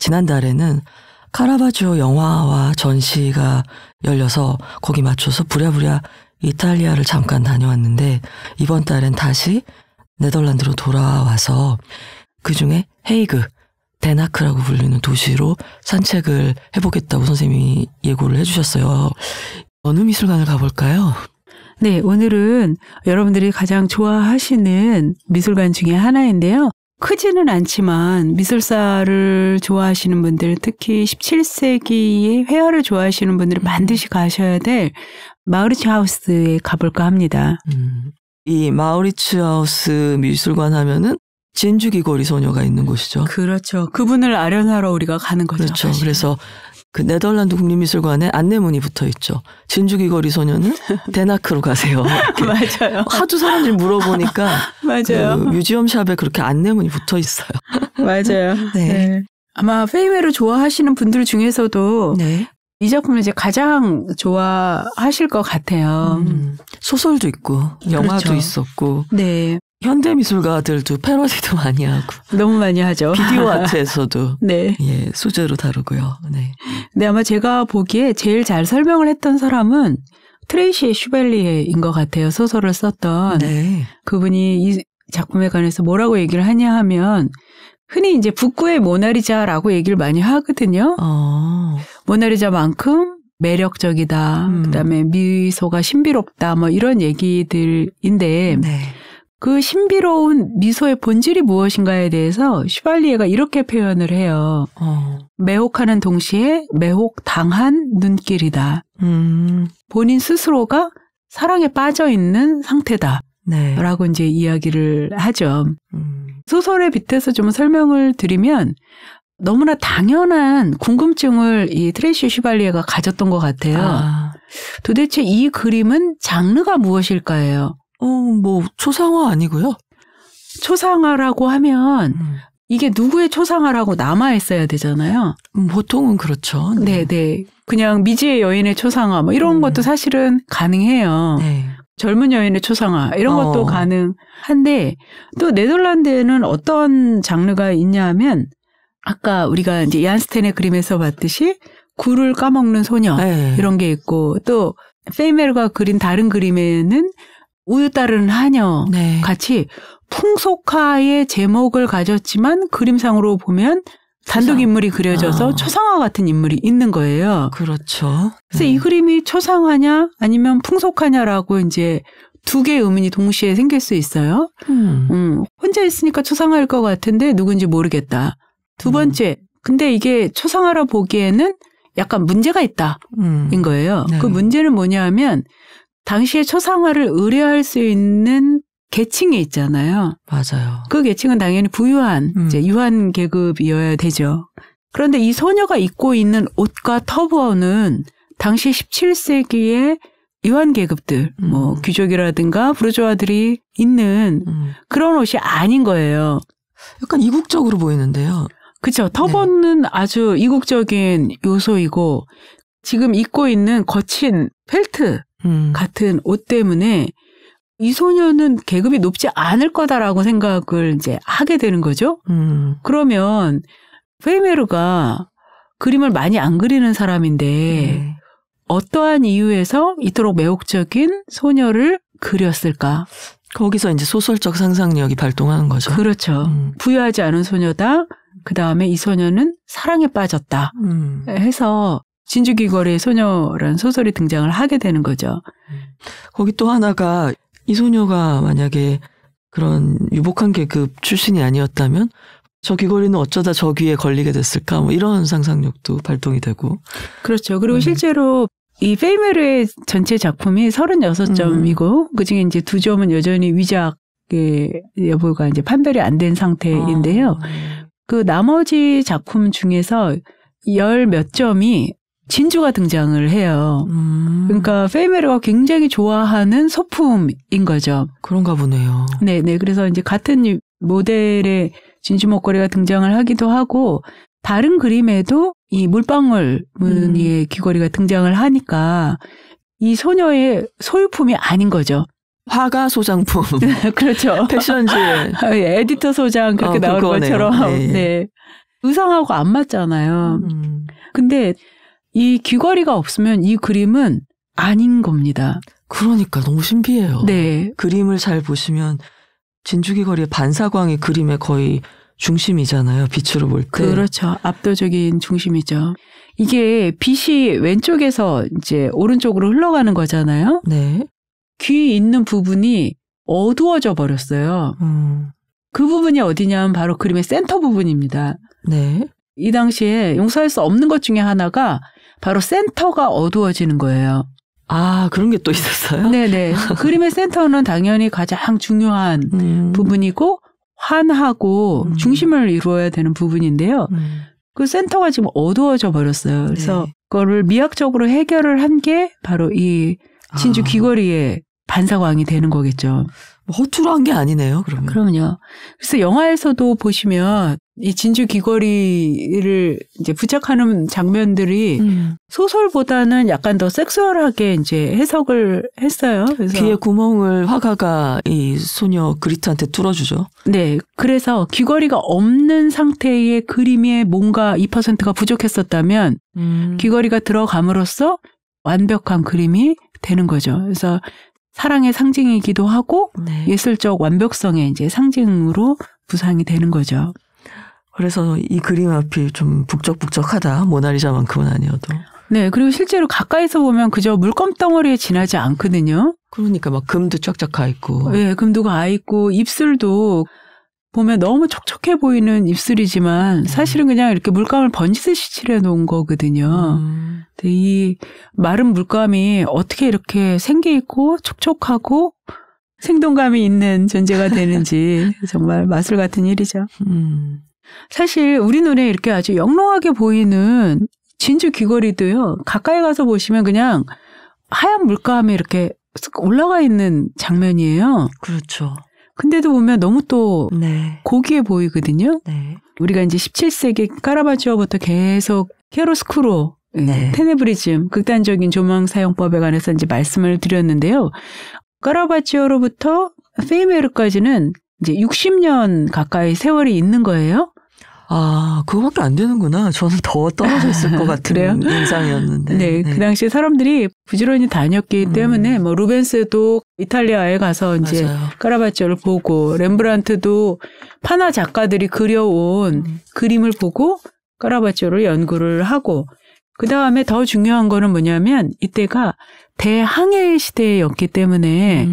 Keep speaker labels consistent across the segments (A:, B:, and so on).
A: 지난달에는 카라바지오 영화와 전시가 열려서 거기 맞춰서 부랴부랴 이탈리아를 잠깐 다녀왔는데 이번 달엔 다시 네덜란드로 돌아와서 그중에 헤이그, 데나크라고 불리는 도시로 산책을 해보겠다고 선생님이 예고를 해주셨어요. 어느 미술관을 가볼까요?
B: 네, 오늘은 여러분들이 가장 좋아하시는 미술관 중에 하나인데요. 크지는 않지만 미술사를 좋아하시는 분들, 특히 17세기의 회화를 좋아하시는 분들은 반드시 가셔야 될 마우리츠하우스에 가볼까 합니다.
A: 이 마우리츠하우스 미술관 하면은 진주 귀걸이 소녀가 있는 곳이죠.
B: 그렇죠. 그분을 아련하러 우리가 가는 거죠.
A: 그렇죠.
B: 사실은.
A: 그래서 그 네덜란드 국립미술관에 안내문이 붙어 있죠. 진주 귀걸이 소녀는 데나크로 가세요.
B: 맞아요.
A: 하도 사람들이 물어보니까
B: 맞아요.
A: 그 뮤지엄샵에 그렇게 안내문이 붙어 있어요.
B: 맞아요.
A: 네.
B: 네. 아마 페이메를 좋아하시는 분들 중에서도
A: 네.
B: 이 작품을 이제 가장 좋아하실 것 같아요.
A: 소설도 있고 영화도
B: 그렇죠.
A: 있었고
B: 네.
A: 현대미술가들도 패러디도 많이 하고
B: 너무 많이 하죠.
A: 비디오 아트에서도
B: 네.
A: 예, 소재로 다루고요. 네.
B: 네, 아마 제가 보기에 제일 잘 설명을 했던 사람은 트레이시 슈벨리에인 것 같아요. 소설을 썼던.
A: 네.
B: 그분이 이 작품에 관해서 뭐라고 얘기를 하냐 하면 흔히 이제 북구의 모나리자라고 얘기를 많이 하거든요. 모나리자만큼 매력적이다. 그다음에 미소가 신비롭다. 뭐 이런 얘기들인데
A: 네.
B: 그 신비로운 미소의 본질이 무엇인가에 대해서 슈발리에가 이렇게 표현을 해요. 매혹하는 동시에 매혹당한 눈길이다. 본인 스스로가 사랑에 빠져 있는 상태다.
A: 네.
B: 라고 이제 이야기를 하죠. 소설에 빗대서 좀 설명을 드리면 너무나 당연한 궁금증을 이 트레이시 슈발리에가 가졌던 것 같아요. 도대체 이 그림은 장르가 무엇일까요?
A: 뭐 초상화 아니고요.
B: 초상화라고 하면 이게 누구의 초상화라고 남아 있어야 되잖아요.
A: 보통은 그렇죠.
B: 네, 네. 그냥 미지의 여인의 초상화 뭐 이런 것도 사실은 가능해요.
A: 네.
B: 젊은 여인의 초상화 이런 것도 가능한데 또 네덜란드에는 어떤 장르가 있냐 하면 아까 우리가 이제 얀 스텐의 그림에서 봤듯이 굴을 까먹는 소녀
A: 네.
B: 이런 게 있고 또 페이메르가 그린 다른 그림에는 우유 따르는 하녀
A: 네.
B: 같이 풍속화의 제목을 가졌지만 그림상으로 보면 단독 인물이 그려져서 초상화 같은 인물이 있는 거예요.
A: 그렇죠.
B: 그래서 이 그림이 초상화냐 아니면 풍속화냐라고 이제 두 개의 의문이 동시에 생길 수 있어요. 혼자 있으니까 초상화일 것 같은데 누군지 모르겠다. 두 번째, 근데 이게 초상화라 보기에는 약간 문제가 있다인 거예요.
A: 네.
B: 그 문제는 뭐냐 하면 당시에 초상화를 의뢰할 수 있는 계층이 있잖아요.
A: 맞아요.
B: 그 계층은 당연히 부유한 이제 유한 계급이어야 되죠. 그런데 이 소녀가 입고 있는 옷과 터부어는 당시 17세기의 유한 계급들, 뭐 귀족이라든가 부르주아들이 입는 그런 옷이 아닌 거예요.
A: 약간 이국적으로 보이는데요.
B: 그렇죠. 터번은 네. 아주 이국적인 요소이고 지금 입고 있는 거친 펠트 같은 옷 때문에 이 소녀는 계급이 높지 않을 거다라고 생각을 이제 하게 되는 거죠. 그러면 페이메르가 그림을 많이 안 그리는 사람인데 어떠한 이유에서 이토록 매혹적인 소녀를 그렸을까?
A: 거기서 이제 소설적 상상력이 발동하는 거죠.
B: 그렇죠. 부유하지 않은 소녀다. 그다음에 이 소녀는 사랑에 빠졌다. 해서 진주귀걸이의 소녀라는 소설이 등장을 하게 되는 거죠.
A: 거기 또 하나가 이 소녀가 만약에 그런 유복한 계급 출신이 아니었다면 저 귀걸이는 어쩌다 저 귀에 걸리게 됐을까 뭐 이런 상상력도 발동이 되고.
B: 그렇죠. 그리고 실제로 이 페이메르의 전체 작품이 36점이고 그중에 이제 2점은 여전히 위작의 여부가 이제 판별이 안 된 상태인데요. 그 나머지 작품 중에서 10몇 점이 진주가 등장을 해요. 그러니까 페이메르가 굉장히 좋아하는 소품인 거죠.
A: 그런가 보네요.
B: 네네. 그래서 이제 같은 모델의 진주 목걸이가 등장을 하기도 하고 다른 그림에도 이 물방울 무늬의 귀걸이가 등장을 하니까 이 소녀의 소유품이 아닌 거죠.
A: 화가 소장품.
B: 그렇죠.
A: 패션지.
B: 에디터 소장 그렇게 나오는
A: 그거네요.
B: 것처럼.
A: 네.
B: 네. 의상하고 안 맞잖아요. 근데 이 귀걸이가 없으면 이 그림은 아닌 겁니다.
A: 그러니까 너무 신비해요.
B: 네.
A: 그림을 잘 보시면 진주귀걸이의 반사광이 그림의 거의 중심이잖아요. 빛으로 볼 때.
B: 그렇죠. 압도적인 중심이죠. 이게 빛이 왼쪽에서 이제 오른쪽으로 흘러가는 거잖아요.
A: 네.
B: 귀 있는 부분이 어두워져 버렸어요. 그 부분이 어디냐면 바로 그림의 센터 부분입니다.
A: 네.
B: 이 당시에 용서할 수 없는 것 중에 하나가 바로 센터가 어두워지는 거예요.
A: 아, 그런 게 또 있었어요?
B: 네네. 그림의 센터는 당연히 가장 중요한 부분이고 환하고 중심을 이루어야 되는 부분인데요. 그 센터가 지금 어두워져 버렸어요. 그래서
A: 네.
B: 그거를 미학적으로 해결을 한 게 바로 이 진주 귀걸이의 반사광이 되는 거겠죠.
A: 허투루 한 게 아니네요, 그러면.
B: 그럼요. 그래서 영화에서도 보시면 이 진주 귀걸이를 이제 부착하는 장면들이 소설보다는 약간 더 섹슈얼하게 이제 해석을 했어요. 그래서
A: 귀에 구멍을 화가가 이 소녀 그리트한테 뚫어주죠.
B: 네. 그래서 귀걸이가 없는 상태의 그림에 뭔가 2%가 부족했었다면 귀걸이가 들어감으로써 완벽한 그림이 되는 거죠. 그래서 사랑의 상징이기도 하고
A: 네.
B: 예술적 완벽성의 이제 상징으로 부상이 되는 거죠.
A: 그래서 이 그림 앞이 좀 북적북적하다. 모나리자만큼은 아니어도.
B: 네. 그리고 실제로 가까이서 보면 그저 물감덩어리에 지나지 않거든요.
A: 그러니까 막 금도 쫙쫙 가 있고.
B: 네. 금도 가 있고 입술도 보면 너무 촉촉해 보이는 입술이지만 사실은 그냥 이렇게 물감을 번지듯이 칠해 놓은 거거든요. 근데 이 마른 물감이 어떻게 이렇게 생기 있고 촉촉하고 생동감이 있는 존재가 되는지 정말 마술 같은 일이죠. 사실 우리 눈에 이렇게 아주 영롱하게 보이는 진주 귀걸이도요. 가까이 가서 보시면 그냥 하얀 물감이 이렇게 쓱 올라가 있는 장면이에요.
A: 그렇죠.
B: 근데도 보면 너무 또
A: 네.
B: 고귀해 보이거든요.
A: 네.
B: 우리가 이제 17세기 카라바지오부터 계속 캐로스쿠로,
A: 네.
B: 테네브리즘, 극단적인 조명 사용법에 관해서 이제 말씀을 드렸는데요. 카라바지오로부터 페이메르까지는 이제 60년 가까이 세월이 있는 거예요.
A: 아, 그거밖에 안 되는구나. 저는 더 떨어져 있을 것 같은
B: 그래요?
A: 인상이었는데.
B: 네, 그 당시에 사람들이 부지런히 다녔기 때문에 뭐 루벤스도 이탈리아에 가서 이제
A: 맞아요.
B: 카라바지오를 보고 렘브란트도 파나 작가들이 그려온 그림을 보고 카라바지오를 연구를 하고 그 다음에 더 중요한 거는 뭐냐면 이때가 대항해 시대였기 때문에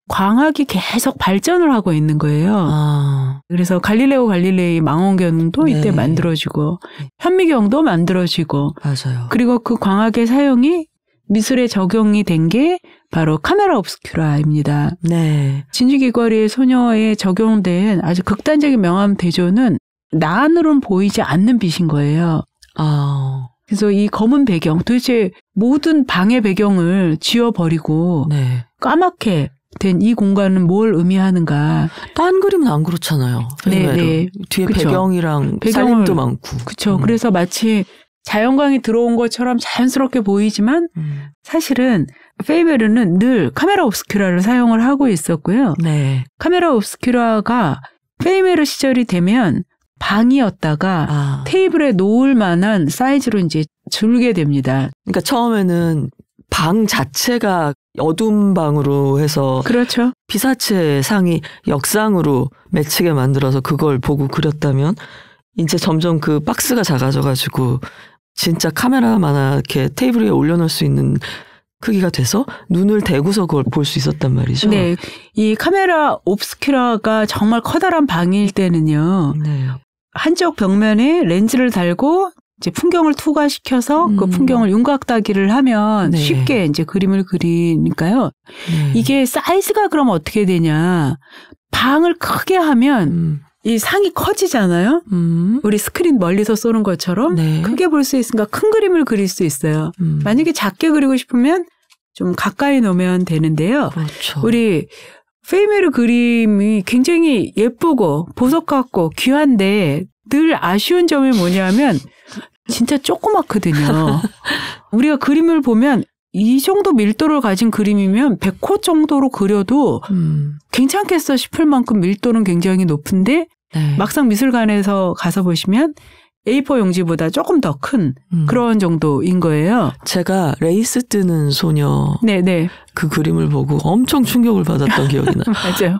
B: 광학이 계속 발전을 하고 있는 거예요.
A: 아.
B: 그래서 갈릴레오 갈릴레이 망원경도
A: 네.
B: 이때 만들어지고 현미경도 만들어지고
A: 맞아요.
B: 그리고 그 광학의 사용이 미술에 적용이 된 게 바로 카메라 옵스큐라입니다.
A: 네.
B: 진주귀걸이의 소녀에 적용된 아주 극단적인 명암 대조는 나안으로는 보이지 않는 빛인 거예요.
A: 아.
B: 그래서 이 검은 배경, 도대체 모든 방의 배경을 지워버리고
A: 네.
B: 까맣게 된 이 공간은 뭘 의미하는가.
A: 딴 그림은 안 그렇잖아요.
B: 네, 네.
A: 뒤에
B: 그쵸.
A: 배경이랑 살림도 많고.
B: 그렇죠. 그래서 마치 자연광이 들어온 것처럼 자연스럽게 보이지만 사실은 페이베르는 늘 카메라 옵스큐라를 사용을 하고 있었고요.
A: 네.
B: 카메라 옵스큐라가 페이베르 시절이 되면 방이었다가 테이블에 놓을 만한 사이즈로 이제 줄게 됩니다.
A: 그러니까 처음에는 방 자체가 어두운 방으로 해서
B: 그렇죠.
A: 피사체 상이 역상으로 맺히게 만들어서 그걸 보고 그렸다면 이제 점점 그 박스가 작아져가지고 진짜 카메라만하게 테이블 위에 올려놓을 수 있는 크기가 돼서 눈을 대고서 그걸 볼 수 있었단 말이죠.
B: 네, 이 카메라 옵스큐라가 정말 커다란 방일 때는요.
A: 네.
B: 한쪽 벽면에 렌즈를 달고 이제 풍경을 투과시켜서 그 풍경을 윤곽따기를 하면
A: 네.
B: 쉽게 이제 그림을 그리니까요.
A: 네.
B: 이게 사이즈가 그럼 어떻게 되냐. 방을 크게 하면 이 상이 커지잖아요. 우리 스크린 멀리서 쏘는 것처럼
A: 네.
B: 크게 볼 수 있으니까 큰 그림을 그릴 수 있어요. 만약에 작게 그리고 싶으면 좀 가까이 놓으면 되는데요.
A: 그렇죠.
B: 우리 페이메르 그림이 굉장히 예쁘고 보석 같고 귀한데 늘 아쉬운 점이 뭐냐면 진짜 조그맣거든요. 우리가 그림을 보면 이 정도 밀도를 가진 그림이면 100호 정도로 그려도 괜찮겠어 싶을 만큼 밀도는 굉장히 높은데
A: 네.
B: 막상 미술관에서 가서 보시면 A4 용지보다 조금 더 큰 그런 정도인 거예요.
A: 제가 레이스 뜨는 소녀
B: 네네.
A: 그 그림을 보고 엄청 충격을 받았던 기억이 나요.
B: 맞아요.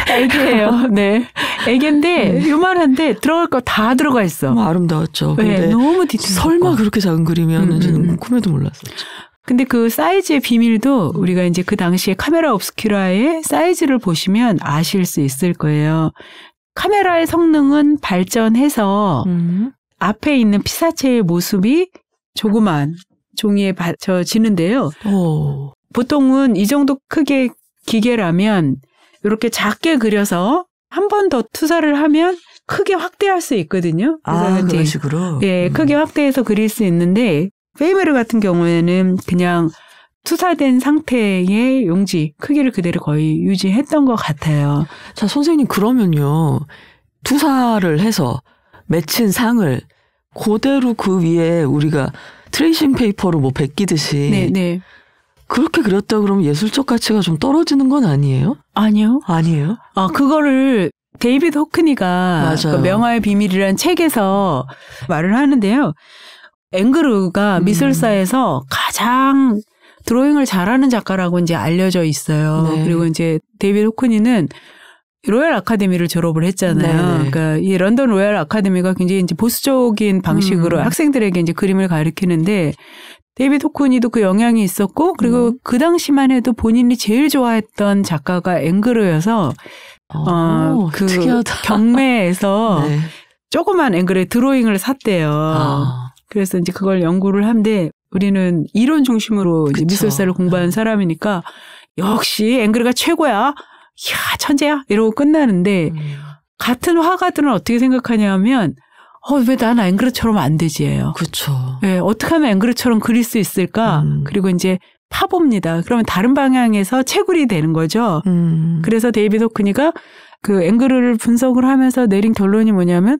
B: 애기예요. 네. 애기인데 요만한데 들어갈 거 다 들어가 있어.
A: 너무 아름다웠죠. 근데
B: 네, 너무 디테일.
A: 설마 그렇게 작은 그림이었는지는 꿈에도 몰랐었죠.
B: 근데 그 사이즈의 비밀도 우리가 이제 그 당시에 카메라 옵스큐라의 사이즈를 보시면 아실 수 있을 거예요. 카메라의 성능은 발전해서 앞에 있는 피사체의 모습이 조그만 종이에 받쳐지는데요.
A: 오.
B: 보통은 이 정도 크기의 기계라면 이렇게 작게 그려서 한 번 더 투사를 하면 크게 확대할 수 있거든요.
A: 그래서 그런 식으로?
B: 예, 크게 확대해서 그릴 수 있는데 페이메르 같은 경우에는 그냥 투사된 상태의 용지 크기를 그대로 거의 유지했던 것 같아요.
A: 자, 선생님 그러면요. 투사를 해서 맺힌 상을 그대로 그 위에 우리가 트레이싱 페이퍼로 뭐 베끼듯이
B: 네네.
A: 그렇게 그렸다 그러면 예술적 가치가 좀 떨어지는 건 아니에요?
B: 아니요.
A: 아니에요?
B: 그거를 데이비드 호크니가 그 명화의 비밀이라는 책에서 말을 하는데요. 앵그르가 미술사에서 가장 드로잉을 잘하는 작가라고 이제 알려져 있어요. 네. 그리고 이제 데이비드 호크니는 로열 아카데미를 졸업을 했잖아요. 네네. 그러니까 이 런던 로열 아카데미가 굉장히 이제 보수적인 방식으로 학생들에게 이제 그림을 가르치는데 데이비드 호크니도 그 영향이 있었고 그리고 그 당시만 해도 본인이 제일 좋아했던 작가가 앵그르여서 그
A: 특이하다.
B: 경매에서 네. 조그만 앵그르의 드로잉을 샀대요. 그래서 이제 그걸 연구를 한데 우리는 이론 중심으로 이제 미술사를 공부한 사람이니까 역시 앵그르가 최고야. 이야 천재야 이러고 끝나는데 같은 화가들은 어떻게 생각하냐면 왜 난 앵그르처럼 안 되지예요.
A: 그렇죠.
B: 네, 어떻게 하면 앵그르처럼 그릴 수 있을까? 그리고 이제 파봅니다. 그러면 다른 방향에서 채굴이 되는 거죠. 그래서 데이비드 호크니가 그 앵그르를 분석을 하면서 내린 결론이 뭐냐면